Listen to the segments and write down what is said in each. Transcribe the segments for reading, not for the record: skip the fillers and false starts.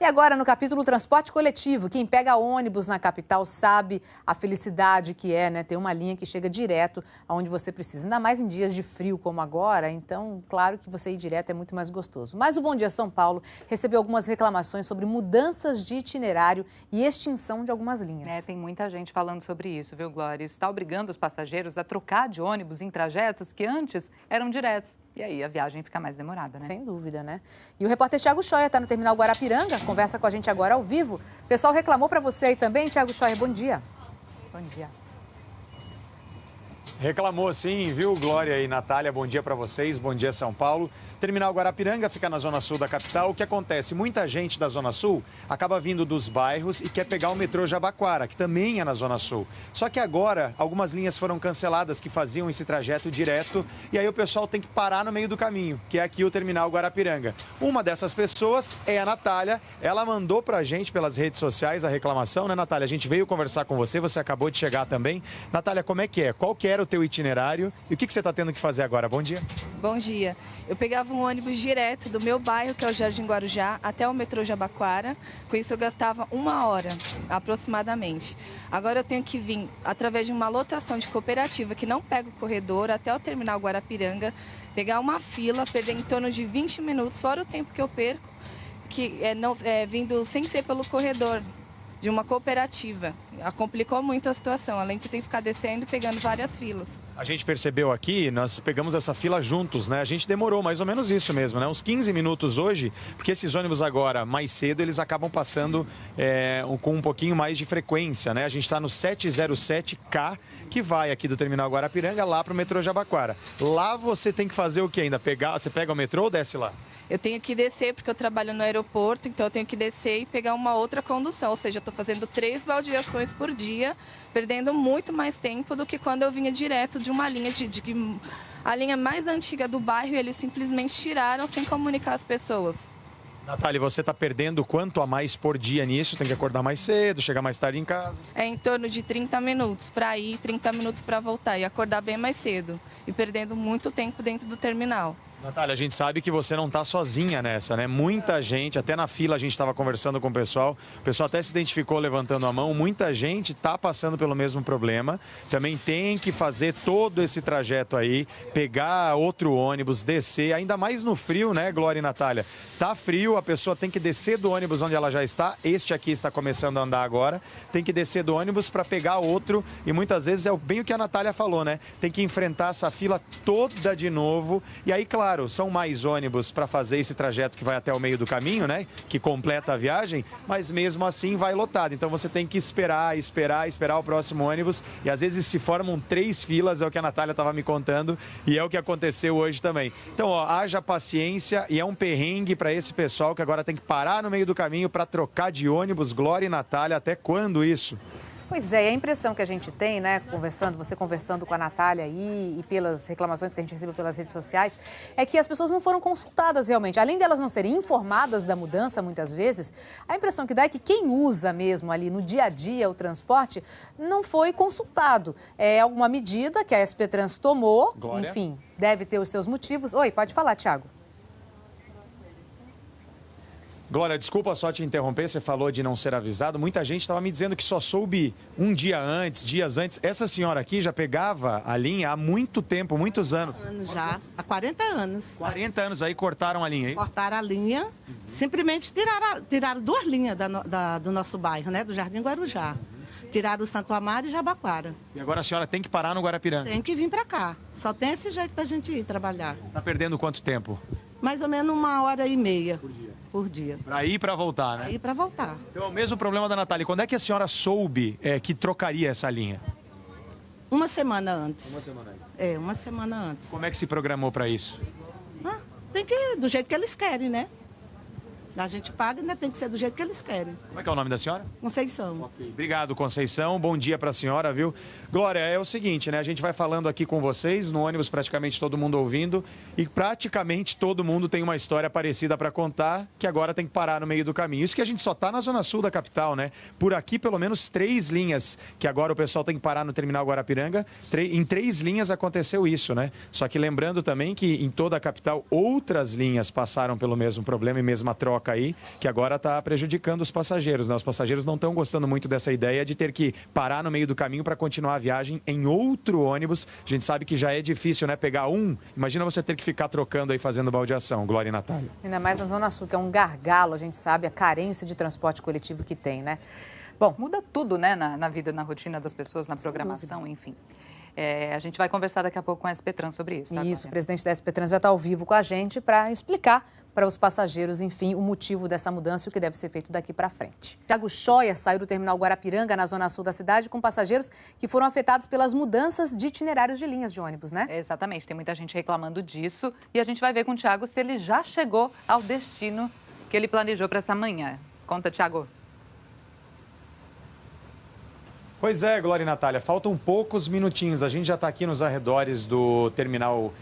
E agora, no capítulo Transporte Coletivo, quem pega ônibus na capital sabe a felicidade que é, né? Ter uma linha que chega direto aonde você precisa. Ainda mais em dias de frio como agora, então, claro que você ir direto é muito mais gostoso. Mas o Bom Dia São Paulo recebeu algumas reclamações sobre mudanças de itinerário e extinção de algumas linhas. Tem muita gente falando sobre isso, viu, Glória? Isso está obrigando os passageiros a trocar de ônibus em trajetos que antes eram diretos. E aí a viagem fica mais demorada, né? Sem dúvida, né? E o repórter Thiago Schoer está no terminal Guarapiranga, conversa com a gente agora ao vivo. O pessoal reclamou para você aí também, Thiago Schoer, bom dia. Bom dia. Reclamou sim, viu, Glória e Natália? Bom dia para vocês, bom dia São Paulo. Terminal Guarapiranga fica na zona sul da capital. O que acontece? Muita gente da zona sul acaba vindo dos bairros e quer pegar o metrô Jabaquara, que também é na zona sul. Só que agora algumas linhas foram canceladas que faziam esse trajeto direto e aí o pessoal tem que parar no meio do caminho, que é aqui o terminal Guarapiranga. Uma dessas pessoas é a Natália. Ela mandou pra gente pelas redes sociais a reclamação, né, Natália? A gente veio conversar com você, você acabou de chegar também. Natália, como é que é? Qual que era o teu itinerário e o que você está tendo que fazer agora? Bom dia. Bom dia. Eu pegava um ônibus direto do meu bairro, que é o Jardim Guarujá, até o metrô Jabaquara. Com isso eu gastava 1 hora, aproximadamente. Agora eu tenho que vir através de uma lotação de cooperativa que não pega o corredor até o terminal Guarapiranga, pegar uma fila, perder em torno de 20 minutos, fora o tempo que eu perco, vindo sem ser pelo corredor de uma cooperativa. Complicou muito a situação, além de você ter que ficar descendo e pegando várias filas. A gente percebeu aqui, nós pegamos essa fila juntos, né? A gente demorou mais ou menos isso mesmo, né? Uns 15 minutos hoje, porque esses ônibus agora, mais cedo, eles acabam passando com um pouquinho mais de frequência, né? A gente está no 707K, que vai aqui do terminal Guarapiranga lá para o metrô Jabaquara. Lá você tem que fazer o que ainda? Você pega o metrô ou desce lá? Eu tenho que descer porque eu trabalho no aeroporto, então eu tenho que descer e pegar uma outra condução. Ou seja, eu estou fazendo 3 baldeações por dia, perdendo muito mais tempo do que quando eu vinha direto de uma linha a linha mais antiga do bairro, e eles simplesmente tiraram sem comunicar as pessoas. Natália, você está perdendo quanto a mais por dia nisso? Tem que acordar mais cedo, chegar mais tarde em casa? É em torno de 30 minutos para ir, 30 minutos para voltar, e acordar bem mais cedo. E perdendo muito tempo dentro do terminal. Natália, a gente sabe que você não está sozinha nessa, né? Muita gente, até na fila a gente estava conversando com o pessoal até se identificou levantando a mão, muita gente está passando pelo mesmo problema, também tem que fazer todo esse trajeto aí, pegar outro ônibus, descer, ainda mais no frio, né, Glória e Natália? Tá frio, a pessoa tem que descer do ônibus onde ela já está, este aqui está começando a andar agora, tem que descer do ônibus para pegar outro e muitas vezes é bem o que a Natália falou, né? Tem que enfrentar essa fila toda de novo e aí, claro, são mais ônibus para fazer esse trajeto que vai até o meio do caminho, né? Que completa a viagem, mas mesmo assim vai lotado. Então você tem que esperar o próximo ônibus. E às vezes se formam 3 filas, é o que a Natália estava me contando, e é o que aconteceu hoje também. Então, haja paciência e é um perrengue para esse pessoal que agora tem que parar no meio do caminho para trocar de ônibus. Glória e Natália, até quando isso? Pois é, e a impressão que a gente tem, né, você conversando com a Natália aí e pelas reclamações que a gente recebeu pelas redes sociais, é que as pessoas não foram consultadas realmente. Além delas não serem informadas da mudança, muitas vezes, a impressão que dá é que quem usa mesmo ali no dia a dia o transporte não foi consultado. É alguma medida que a SP Trans tomou, Glória. Enfim, deve ter os seus motivos. Oi, pode falar, Thiago. Glória, desculpa só te interromper, você falou de não ser avisado. Muita gente estava me dizendo que só soube dias antes. Essa senhora aqui já pegava a linha há muito tempo, muitos anos. Já, há 40 anos. 40 anos aí cortaram a linha, hein? Cortaram a linha, simplesmente tiraram 2 linhas do nosso bairro, né? Do Jardim Guarujá. Tiraram o Santo Amaro e Jabaquara. E agora a senhora tem que parar no Guarapiranga? Tem que vir para cá. Só tem esse jeito da gente ir trabalhar. Tá perdendo quanto tempo? Mais ou menos 1h30 por dia. Para ir e para voltar, né? Para ir para voltar. Então é o mesmo problema da Natália. Quando é que a senhora soube que trocaria essa linha? Uma semana antes. Uma semana antes. É, uma semana antes. Como é que se programou para isso? Tem que ir do jeito que eles querem, né? A gente paga, né? Tem que ser do jeito que eles querem. Como é que é o nome da senhora? Conceição. Okay. Obrigado, Conceição. Bom dia para a senhora, viu? Glória, é o seguinte, né? A gente vai falando aqui com vocês, no ônibus praticamente todo mundo ouvindo, e praticamente todo mundo tem uma história parecida para contar, que agora tem que parar no meio do caminho. Isso que a gente só tá na zona sul da capital, né? Por aqui, pelo menos 3 linhas, que agora o pessoal tem que parar no terminal Guarapiranga. Em 3 linhas aconteceu isso, né? Só que lembrando também que em toda a capital outras linhas passaram pelo mesmo problema e mesma troca troca aí, que agora está prejudicando os passageiros, né? Os passageiros não estão gostando muito dessa ideia de ter que parar no meio do caminho para continuar a viagem em outro ônibus. A gente sabe que já é difícil, né? Pegar um, imagina você ter que ficar trocando aí, fazendo baldeação, Glória e Natália. Ainda mais na Zona Sul, que é um gargalo, a gente sabe, a carência de transporte coletivo que tem, né? Bom, muda tudo, né, na vida, na rotina das pessoas, na programação, enfim. A gente vai conversar daqui a pouco com a SP Trans sobre isso. Tá, isso, o presidente da SP Trans vai estar ao vivo com a gente para explicar para os passageiros, enfim, o motivo dessa mudança e o que deve ser feito daqui para frente. Thiago Scheuer saiu do terminal Guarapiranga, na zona sul da cidade, com passageiros que foram afetados pelas mudanças de itinerários de linhas de ônibus, né? Exatamente, tem muita gente reclamando disso e a gente vai ver com o Thiago se ele já chegou ao destino que ele planejou para essa manhã. Conta, Thiago. Pois é, Glória e Natália, faltam poucos minutinhos. A gente já está aqui nos arredores do terminal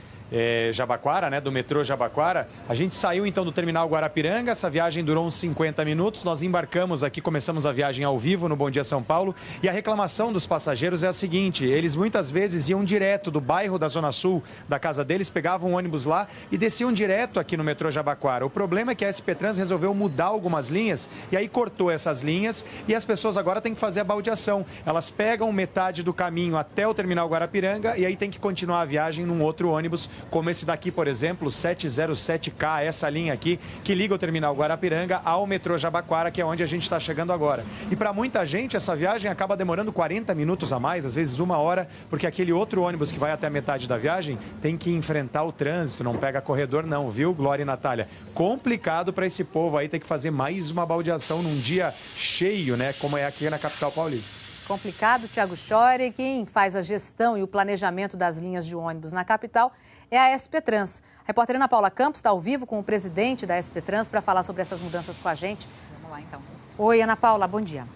Jabaquara, né, do metrô Jabaquara. A gente saiu então do terminal Guarapiranga, essa viagem durou uns 50 minutos, nós embarcamos aqui, começamos a viagem ao vivo no Bom Dia São Paulo e a reclamação dos passageiros é a seguinte: eles muitas vezes iam direto do bairro da Zona Sul, da casa deles, pegavam um ônibus lá e desciam direto aqui no metrô Jabaquara. O problema é que a SP Trans resolveu mudar algumas linhas e aí cortou essas linhas e as pessoas agora têm que fazer a baldeação. Elas pegam metade do caminho até o terminal Guarapiranga e aí tem que continuar a viagem num outro ônibus, como esse daqui, por exemplo, 707K, essa linha aqui, que liga o terminal Guarapiranga ao metrô Jabaquara, que é onde a gente está chegando agora. E para muita gente, essa viagem acaba demorando 40 minutos a mais, às vezes 1 hora, porque aquele outro ônibus que vai até a metade da viagem tem que enfrentar o trânsito, não pega corredor não, viu, Glória e Natália? Complicado para esse povo aí ter que fazer mais uma baldeação num dia cheio, né, como é aqui na capital paulista. Complicado, Thiago Scheuer. Quem faz a gestão e o planejamento das linhas de ônibus na capital é a SP Trans. A repórter Ana Paula Campos está ao vivo com o presidente da SP Trans para falar sobre essas mudanças com a gente. Vamos lá, então. Oi, Ana Paula, bom dia.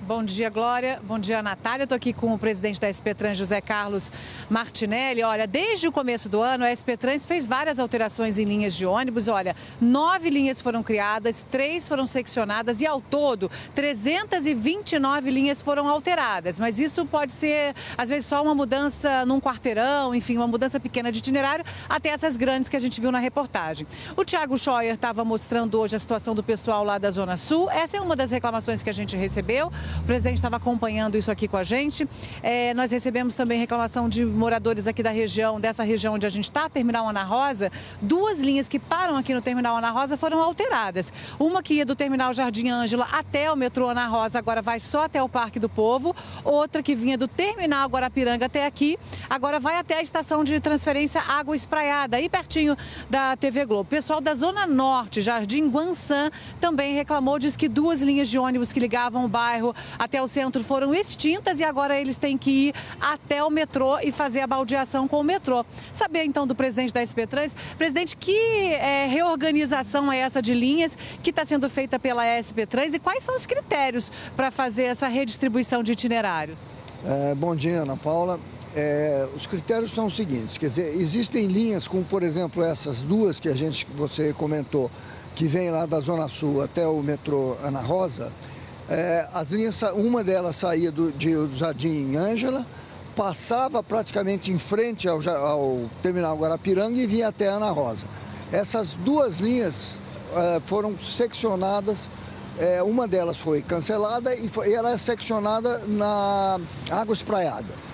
Bom dia, Glória. Bom dia, Natália. Estou aqui com o presidente da SP Trans, José Carlos Martinelli. Olha, desde o começo do ano, a SP Trans fez várias alterações em linhas de ônibus. Olha, 9 linhas foram criadas, 3 foram seccionadas e, ao todo, 329 linhas foram alteradas. Mas isso pode ser, às vezes, só uma mudança num quarteirão, enfim, uma mudança pequena de itinerário, até essas grandes que a gente viu na reportagem. O Thiago Scheuer estava mostrando hoje a situação do pessoal lá da Zona Sul. Essa é uma das reclamações que a gente recebeu. O presidente estava acompanhando isso aqui com a gente. Nós recebemos também reclamação de moradores aqui da região, dessa região onde a gente está, Terminal Ana Rosa. 2 linhas que param aqui no Terminal Ana Rosa foram alteradas. Uma que ia do Terminal Jardim Ângela até o metrô Ana Rosa, agora vai só até o Parque do Povo. Outra que vinha do Terminal Guarapiranga até aqui, agora vai até a estação de transferência Água Espraiada, aí pertinho da TV Globo. O pessoal da Zona Norte, Jardim Guançã, também reclamou, diz que 2 linhas de ônibus que ligavam o bairro até o centro foram extintas e agora eles têm que ir até o metrô e fazer a baldeação com o metrô. Saber então do presidente da SP Trans, presidente, que reorganização é essa de linhas que está sendo feita pela SP Trans e quais são os critérios para fazer essa redistribuição de itinerários? Bom dia, Ana Paula. Os critérios são os seguintes, quer dizer, existem linhas como, por exemplo, essas 2 que você comentou, que vem lá da Zona Sul até o metrô Ana Rosa. As linhas, uma delas saía do Jardim Ângela, passava praticamente em frente ao terminal Guarapiranga e vinha até Ana Rosa. Essas 2 linhas foram seccionadas, uma delas foi cancelada e ela é seccionada na Água Espraiada.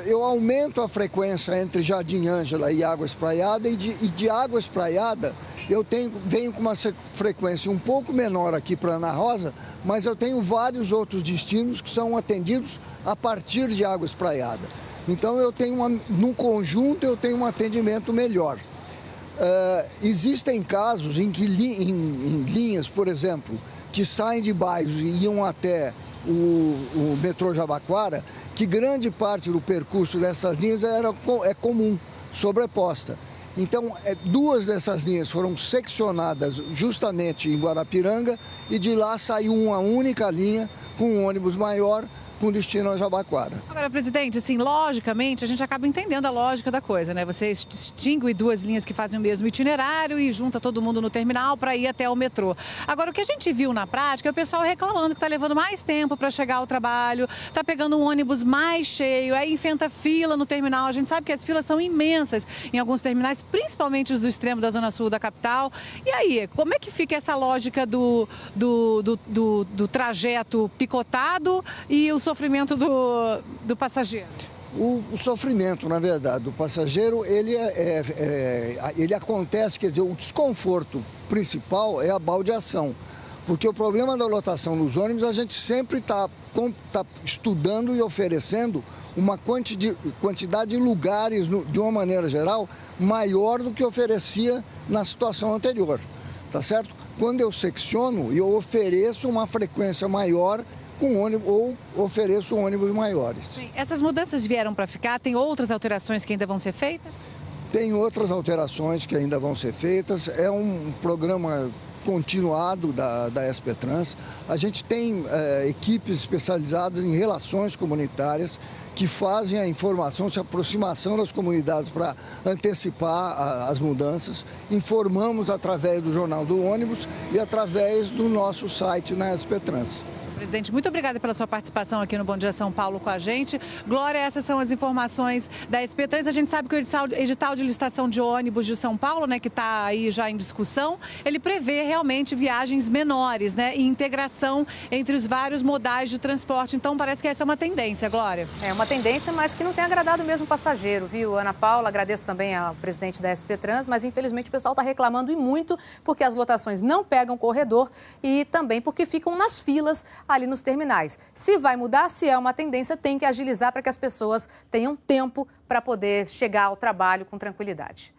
Eu aumento a frequência entre Jardim Ângela e Água Espraiada e de Água Espraiada eu venho com uma frequência um pouco menor aqui para Ana Rosa, mas eu tenho vários outros destinos que são atendidos a partir de Água Espraiada. Então no conjunto eu tenho um atendimento melhor. Existem casos em que em linhas, por exemplo, que saem de bairros e iam até o metrô Jabaquara, que grande parte do percurso dessas linhas é comum, sobreposta. Então, 2 dessas linhas foram seccionadas justamente em Guarapiranga e de lá saiu uma única linha com um ônibus maior, com destino a Jabaquara. Agora, presidente, assim, logicamente, a gente acaba entendendo a lógica da coisa, né? Você distingue duas linhas que fazem o mesmo itinerário e junta todo mundo no terminal para ir até o metrô. Agora, o que a gente viu na prática é o pessoal reclamando que está levando mais tempo para chegar ao trabalho, está pegando um ônibus mais cheio, aí enfrenta fila no terminal. A gente sabe que as filas são imensas em alguns terminais, principalmente os do extremo da zona sul da capital. E aí, como é que fica essa lógica do trajeto picotado e o sofrimento do passageiro? O sofrimento, na verdade, do passageiro, ele acontece, quer dizer, o desconforto principal é a baldeação. Porque o problema da lotação nos ônibus, a gente sempre está estudando e oferecendo uma quantidade de lugares, de uma maneira geral, maior do que oferecia na situação anterior, tá certo? Quando eu secciono, eu ofereço uma frequência maior com ônibus, ou ofereço ônibus maiores. Sim. Essas mudanças vieram para ficar? Tem outras alterações que ainda vão ser feitas? Tem outras alterações que ainda vão ser feitas. É um programa continuado da SP Trans. A gente tem equipes especializadas em relações comunitárias que fazem a informação, a aproximação das comunidades para antecipar as mudanças. Informamos através do Jornal do Ônibus e através do nosso site na SP Trans. Presidente, muito obrigada pela sua participação aqui no Bom Dia São Paulo com a gente. Glória, essas são as informações da SP3. A gente sabe que o edital de licitação de ônibus de São Paulo, né, que está aí já em discussão, ele prevê realmente viagens menores, né, e integração entre os vários modais de transporte. Então, parece que essa é uma tendência, Glória. É uma tendência, mas que não tem agradado mesmo o passageiro, viu, Ana Paula? Agradeço também ao presidente da SP Trans, mas infelizmente o pessoal está reclamando e muito porque as lotações não pegam corredor e também porque ficam nas filas ali nos terminais. Se vai mudar, se é uma tendência, tem que agilizar para que as pessoas tenham tempo para poder chegar ao trabalho com tranquilidade.